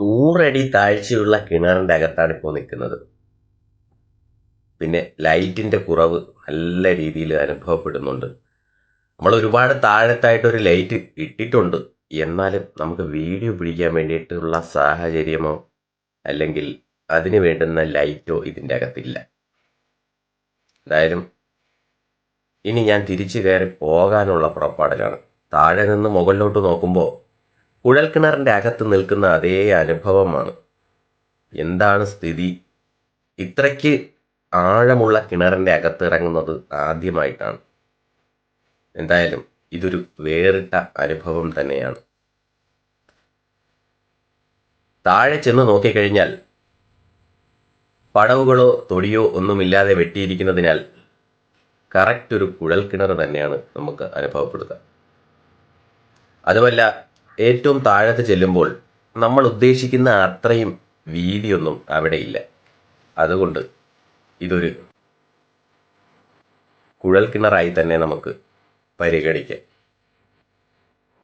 100 അടി താഴ്ചയുള്ള കിണറിൻ്റെ അകത്താണ് ഇപ്പോൾ നിൽക്കുന്നത്. പിന്നെ ലൈറ്റിൻ്റെ കുറവ് നല്ല രീതിയിൽ അനുഭവപ്പെടുന്നുണ്ട്. നമ്മൾ ഒരുപാട് താഴത്തായിട്ടൊരു ലൈറ്റ് ഇട്ടിട്ടുണ്ട്. എന്നാലും നമുക്ക് വീഡിയോ പിടിക്കാൻ വേണ്ടിയിട്ടുള്ള സാഹചര്യമോ അല്ലെങ്കിൽ അതിന് വേണ്ടുന്ന ലൈറ്റോ ഇതിൻ്റെ അകത്തില്ല. എന്തായാലും ഇനി ഞാൻ തിരിച്ചു കയറി പോകാനുള്ള പുറപ്പാടിലാണ്. താഴെ നിന്ന് മുകളിലോട്ട് നോക്കുമ്പോൾ കുഴൽക്കിണറിൻ്റെ അകത്ത് നിൽക്കുന്ന അതേ അനുഭവമാണ്. എന്താണ് സ്ഥിതി? ഇത്രയ്ക്ക് ആഴമുള്ള കിണറിൻ്റെ അകത്ത് ഇറങ്ങുന്നത് ആദ്യമായിട്ടാണ്. എന്തായാലും ഇതൊരു വേറിട്ട അനുഭവം തന്നെയാണ്. താഴെ ചെന്ന് നോക്കിക്കഴിഞ്ഞാൽ പടവുകളോ തൊടിയോ ഒന്നുമില്ലാതെ വെട്ടിയിരിക്കുന്നതിനാൽ കറക്റ്റ് ഒരു കുഴൽക്കിണർ തന്നെയാണ് നമുക്ക് അനുഭവപ്പെടുക. അതുമല്ല, ഏറ്റവും താഴത്ത് ചെല്ലുമ്പോൾ നമ്മൾ ഉദ്ദേശിക്കുന്ന അത്രയും വീതിയൊന്നും അവിടെ ഇല്ല. അതുകൊണ്ട് ഇതൊരു കുഴൽക്കിണറായി തന്നെ നമുക്ക് പരിഗണിക്കാം.